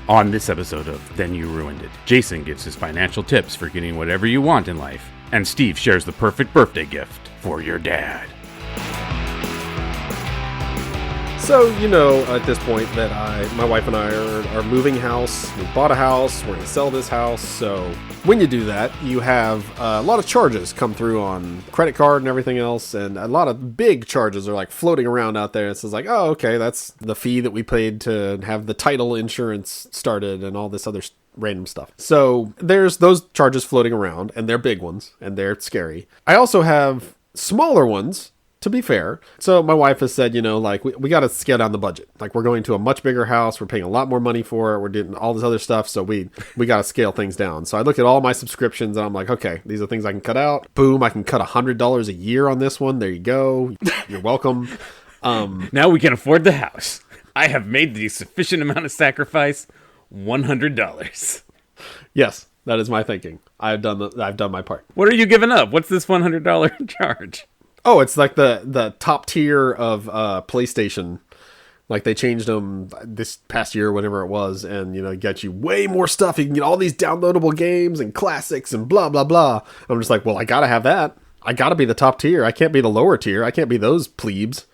On this episode of Then You Ruined It, Jason gives his financial tips for getting whatever you want in life, and Steve shares the perfect birthday gift for your dad. So, you know, at this point that my wife and I are moving house. We bought a house. We're going to sell this house. So when you do that, you have a lot of charges come through on credit card and everything else. And a lot of big charges are like floating around out there. It's like, oh, okay, that's the fee that we paid to have the title insurance started and all this other random stuff. So there's those charges floating around, and they're big ones and they're scary. I also have smaller ones, to be fair. So my wife has said, you know, like, we got to scale down the budget. Like, we're going to a much bigger house. We're paying a lot more money for it. We're doing all this other stuff. So we got to scale things down. So I look at all my subscriptions and I'm like, okay, these are things I can cut out. Boom. I can cut $100 a year on this one. There you go. You're welcome. Now we can afford the house. I have made the sufficient amount of sacrifice. $100. Yes, that is my thinking. I've done my part. What are you giving up? What's this $100 charge? Oh, it's like the top tier of PlayStation. Like, they changed them this past year, whatever it was, and, you know, get you way more stuff. You can get all these downloadable games and classics and blah, blah, blah. I'm just like, well, I gotta have that. I gotta be the top tier. I can't be the lower tier. I can't be those plebes.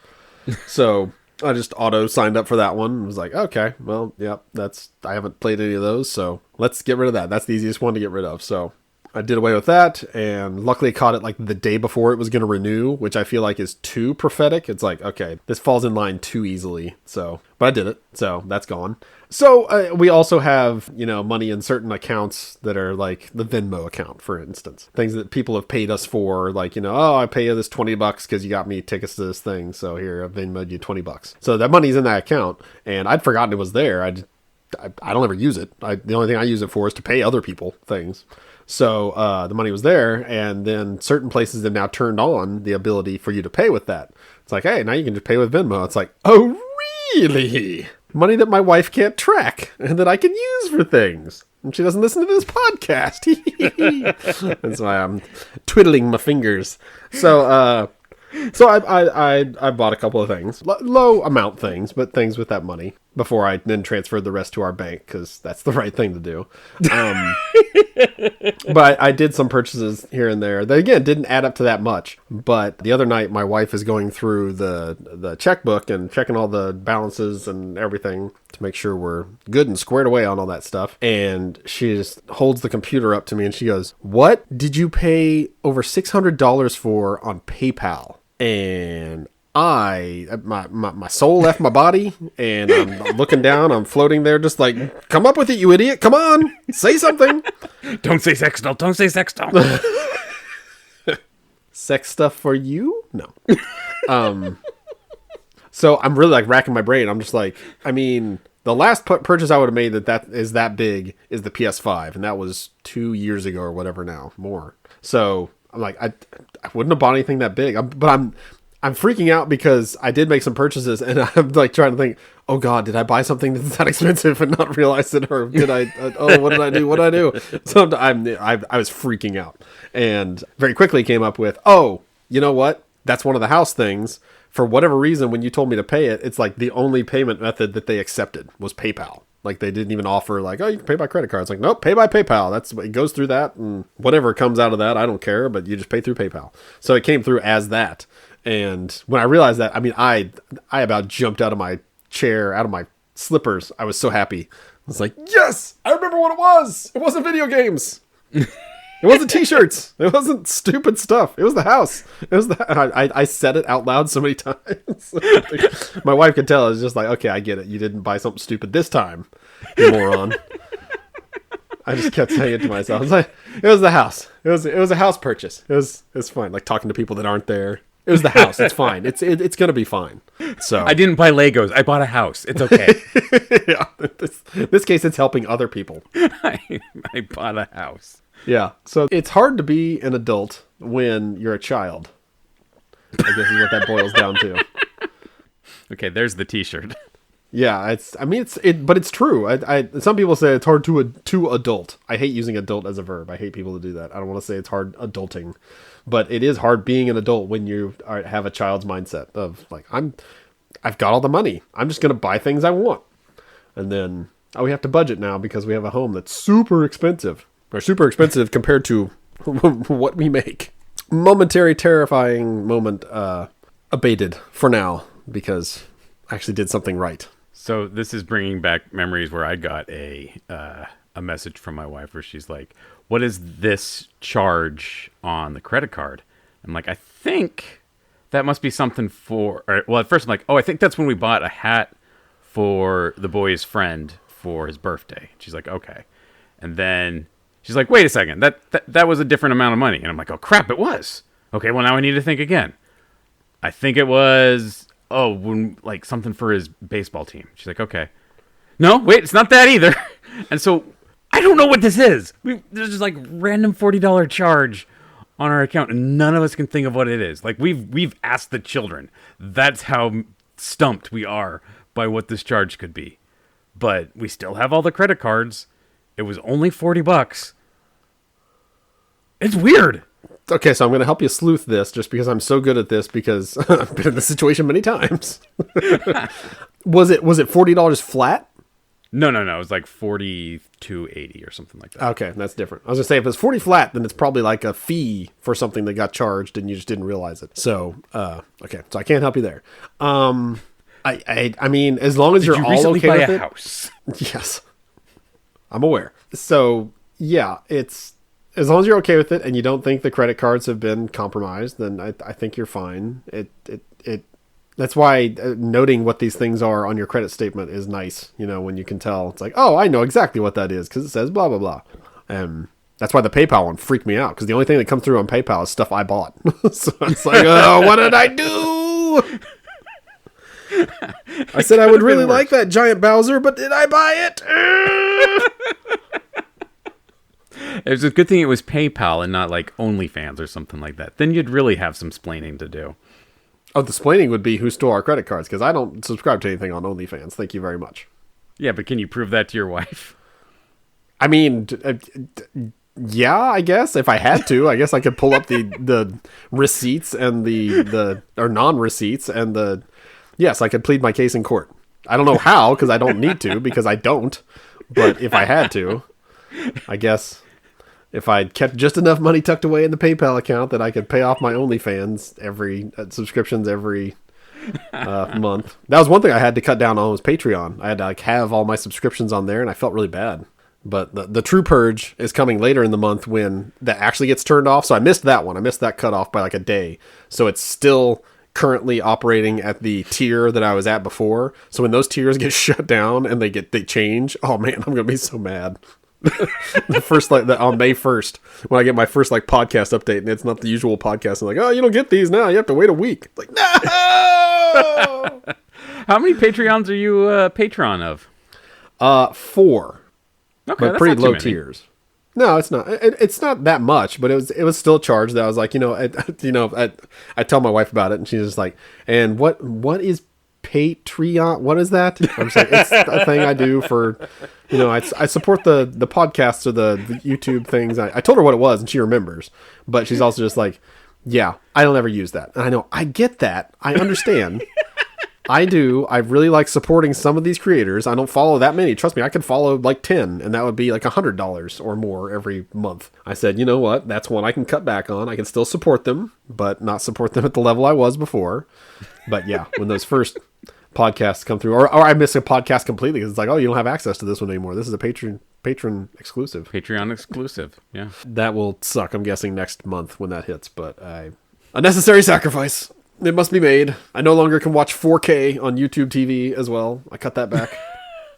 So I just auto signed up for that one. I was like, okay, well, yep, I haven't played any of those, so let's get rid of that. That's the easiest one to get rid of. So I did away with that, and luckily caught it like the day before it was going to renew, which I feel like is too prophetic. It's like, okay, this falls in line too easily. So, but I did it, so that's gone. So we also have, you know, money in certain accounts that are like the Venmo account, for instance. Things that people have paid us for, like, you know, oh, I pay you this $20 because you got me tickets to this thing, so here, I Venmo'd you $20. So that money's in that account, and I'd forgotten it was there. I don't ever use it. The only thing I use it for is to pay other people things. So the money was there, and then certain places have now turned on the ability for you to pay with that. It's like, hey, now you can just pay with Venmo. It's like, oh, really? Money that my wife can't track and that I can use for things. And she doesn't listen to this podcast. That's why I'm twiddling my fingers. So I bought a couple of things, low amount things, but things with that money before I then transferred the rest to our bank, because that's the right thing to do. But I did some purchases here and there. They, again, didn't add up to that much. But the other night, my wife is going through the checkbook and checking all the balances and everything to make sure we're good and squared away on all that stuff. And she just holds the computer up to me and she goes, "What did you pay over $600 for on PayPal?" And my soul left my body, and I'm looking down, I'm floating there just like, come up with it, you idiot. Come on, say something. Don't say sextile. Don't say sextile. Sex stuff for you? No. So I'm really like racking my brain. I'm just like, I mean, the last purchase I would have made that is that big is the PS5, and that was 2 years ago or whatever now, more. So I'm like, I wouldn't have bought anything that big, but I'm freaking out because I did make some purchases, and I'm like trying to think, oh God, did I buy something that's that expensive and not realize it? Or did I, what did I do? What did I do? So I was freaking out, and very quickly came up with, oh, you know what? That's one of the house things. For whatever reason, when you told me to pay it, it's like the only payment method that they accepted was PayPal. Like, they didn't even offer like, oh, you can pay by credit card. It's like, nope, pay by PayPal. It goes through that, and whatever comes out of that, I don't care, but you just pay through PayPal. So it came through as that. And when I realized that, I mean, I about jumped out of my chair, out of my slippers. I was so happy. I was like, yes, I remember what it was. It wasn't video games. It wasn't t-shirts. It wasn't stupid stuff. It was the house. I said it out loud so many times. My wife could tell. It's just like, okay, I get it. You didn't buy something stupid this time, you moron. I just kept saying it to myself. I was like, it was the house. It was a house purchase. It was fine. Like talking to people that aren't there. It was the house. It's fine. It's going to be fine. So I didn't buy Legos. I bought a house. It's okay. Yeah. In this case, it's helping other people. I bought a house. Yeah. So it's hard to be an adult when you're a child, I guess is what that boils down to. Okay, there's the t-shirt. Yeah, but it's true. Some people say it's hard to adult. I hate using adult as a verb. I hate people to do that. I don't want to say it's hard adulting, but it is hard being an adult when you have a child's mindset of like, I've got all the money. I'm just going to buy things I want. And then Oh, we have to budget now because we have a home that's super expensive. Or super expensive compared to what we make. Momentary terrifying moment abated for now because I actually did something right. So this is bringing back memories where I got a message from my wife where she's like, "What is this charge on the credit card?" I'm like, "I think that must be something for." Well, at first I'm like, "Oh, I think that's when we bought a hat for the boy's friend for his birthday." She's like, "Okay," and then she's like, "Wait a second, that was a different amount of money." And I'm like, "Oh crap, it was." Okay, well now I need to think again. I think it was when like something for his baseball team. She's like, "Okay." No, wait, it's not that either. And so I don't know what this is. There's just like random $40 charge on our account, and none of us can think of what it is. Like we've asked the children. That's how stumped we are by what this charge could be. But we still have all the credit cards. It was only $40. It's weird. Okay, so I'm going to help you sleuth this just because I'm so good at this because I've been in this situation many times. Was it $40 flat? No. It was like $42.80 or something like that. Okay, that's different. I was going to say if it's 40 flat, then it's probably like a fee for something that got charged and you just didn't realize it. So, okay, so I can't help you there. I mean, as long as you're all okay with it. House? Yes, I'm aware. So yeah, it's as long as you're okay with it and you don't think the credit cards have been compromised, then I think you're fine. That's why noting what these things are on your credit statement is nice. You know, when you can tell, it's like, oh, I know exactly what that is because it says blah blah blah. That's why the PayPal one freaked me out because the only thing that comes through on PayPal is stuff I bought. So it's like, oh, what did I do? I said I would really like that giant Bowser, but did I buy it? It was a good thing it was PayPal and not like OnlyFans or something like that. Then you'd really have some splaining to do. Oh, the splaining would be who stole our credit cards because I don't subscribe to anything on OnlyFans. Thank you very much. Yeah, but can you prove that to your wife? I mean, yeah, I guess if I had to, I guess I could pull up the receipts and the or non-receipts and the. Yes, I could plead my case in court. I don't know how because I don't need to because I don't. But if I had to, I guess if I'd kept just enough money tucked away in the PayPal account that I could pay off my OnlyFans subscriptions every month. That was one thing I had to cut down on was Patreon. I had to like have all my subscriptions on there, and I felt really bad. But the true purge is coming later in the month when that actually gets turned off. So I missed that one. I missed that cutoff by like a day. So it's still currently operating at the tier that I was at before. So when those tiers get shut down and they change, oh man, I'm gonna be so mad. The first on May 1st when I get my first like podcast update and it's not the usual podcast. I'm like, oh, you don't get these now. You have to wait a week. It's like, no. How many Patreons are you patron of? 4. Okay, but pretty low tiers. No, it's not. It's not that much, but it was still charged. That I was like, I tell my wife about it, and she's just like, "And what is Patreon? What is that?" I'm just like, "It's a thing I do for, I support the podcasts or the YouTube things." I told her what it was, and she remembers, but she's also just like, "Yeah, I don't ever use that." And I know I get that. I understand. I do. I really like supporting some of these creators. I don't follow that many. Trust me, I could follow like 10, and that would be like $100 or more every month. I said, you know what? That's one I can cut back on. I can still support them, but not support them at the level I was before. But yeah, when those first podcasts come through, or I miss a podcast completely because it's like, oh, you don't have access to this one anymore. This is a patron exclusive. Patreon exclusive, yeah. That will suck, I'm guessing, next month when that hits, but a necessary sacrifice. It must be made. I no longer can watch 4K on YouTube TV as well. I cut that back.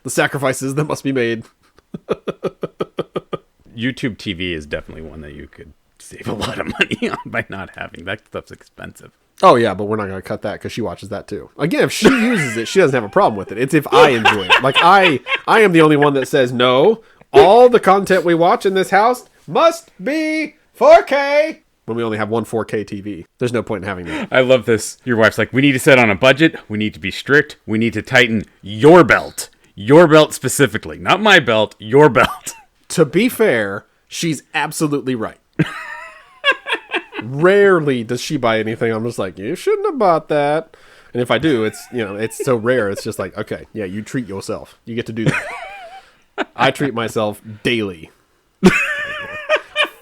The sacrifices that must be made. YouTube TV is definitely one that you could save a lot of money on by not having. That stuff's expensive. Oh, yeah, but we're not going to cut that because she watches that too. Again, if she uses it, she doesn't have a problem with it. It's if I enjoy it. Like, I am the only one that says, no, all the content we watch in this house must be 4K. When we only have one 4K TV. There's no point in having that. I love this. Your wife's like, we need to set on a budget. We need to be strict. We need to tighten your belt. Your belt specifically. Not my belt, your belt. To be fair, she's absolutely right. Rarely does she buy anything. I'm just like, you shouldn't have bought that. And if I do, it's so rare. It's just like, okay, yeah, you treat yourself. You get to do that. I treat myself daily.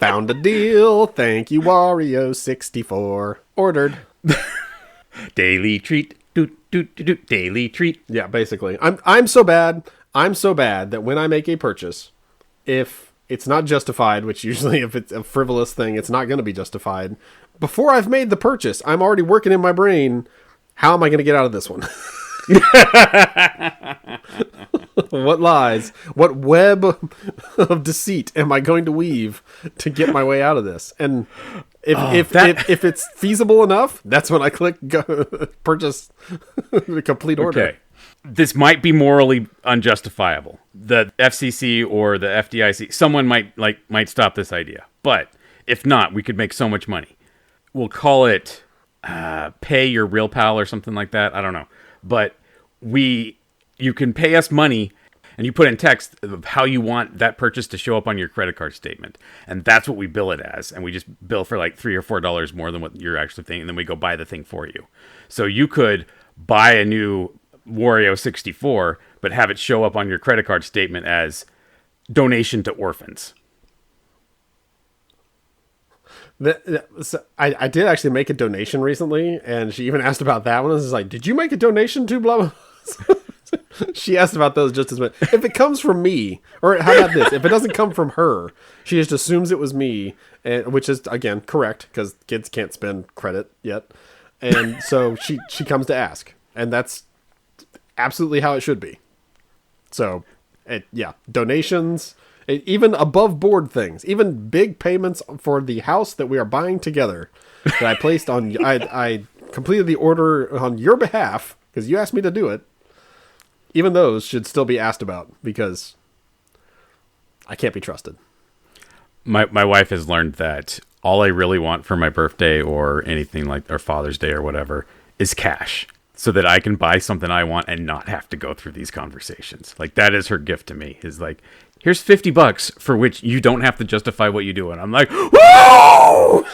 Found a deal. Thank you, Wario64. Ordered. Daily treat. Daily treat. Yeah, basically. I'm so bad. I'm so bad that when I make a purchase, if it's not justified, which usually if it's a frivolous thing, it's not going to be justified. Before I've made the purchase, I'm already working in my brain. How am I going to get out of this one? What lies? What web of deceit am I going to weave to get my way out of this? And if it's feasible enough, that's when I click purchase the complete order. Okay. This might be morally unjustifiable. The FCC or the FDIC, someone might stop this idea. But if not, we could make so much money. We'll call it pay your real pal or something like that. I don't know. But you can pay us money and you put in text of how you want that purchase to show up on your credit card statement. And that's what we bill it as. And we just bill for like $3 or $4 more than what you're actually thinking. And then we go buy the thing for you. So you could buy a new Wario 64, but have it show up on your credit card statement as donation to orphans. I did actually make a donation recently, and she even asked about that one. I was like, did you make a donation to blah, blah? She asked about those just as much. If it comes from me, or how about this? If it doesn't come from her, she just assumes it was me, which is, again, correct, because kids can't spend credit yet. And so she comes to ask, and that's absolutely how it should be. So, yeah, donations, even above board things, even big payments for the house that we are buying together that I placed on, I completed the order on your behalf because you asked me to do it. Even those should still be asked about because I can't be trusted. My wife has learned that all I really want for my birthday or anything like, or Father's Day or whatever, is cash. So that I can buy something I want and not have to go through these conversations. Like, that is her gift to me. Is like, here's $50 for which you don't have to justify what you do. And I'm like, whoa!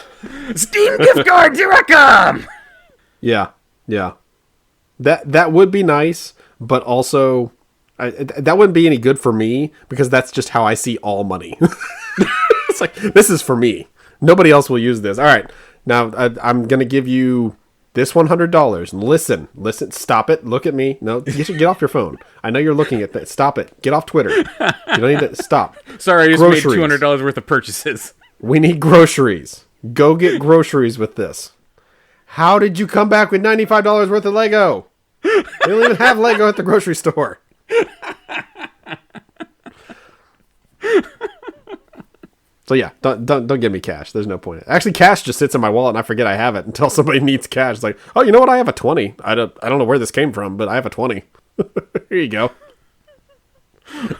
Steam gift cards, here I come! Yeah. That would be nice, but also that wouldn't be any good for me because that's just how I see all money. It's like, this is for me. Nobody else will use this. All right, now I'm going to give you this $100. Listen, stop it. Look at me. No, you should get off your phone. I know you're looking at that. Stop it. Get off Twitter. You don't need to. Stop. Sorry, I just made $200 worth of purchases. We need groceries. Go get groceries with this. How did you come back with $95 worth of Lego? We don't even have Lego at the grocery store. So yeah, don't give me cash. There's no point. Actually, cash just sits in my wallet and I forget I have it until somebody needs cash. It's like, oh, you know what? I have a 20. I don't know where this came from, but I have a 20. Here you go.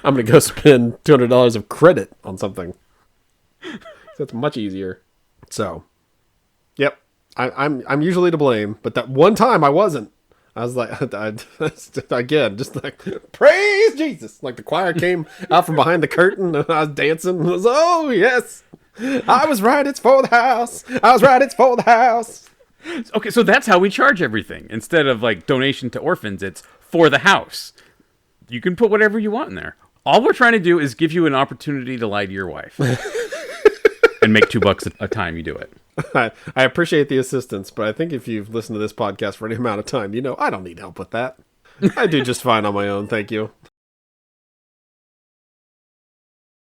I'm gonna go spend $200 of credit on something. That's much easier. So, yep, I'm usually to blame, but that one time I wasn't. I was like, again, just like, praise Jesus. Like the choir came out from behind the curtain and I was dancing. And I was, oh, yes. I was right. It's for the house. I was right. It's for the house. Okay, so that's how we charge everything. Instead of like donation to orphans, it's for the house. You can put whatever you want in there. All we're trying to do is give you an opportunity to lie to your wife. And make $2 a time you do it. I appreciate the assistance, but I think if you've listened to this podcast for any amount of time, you know I don't need help with that. I do just fine on my own, thank you.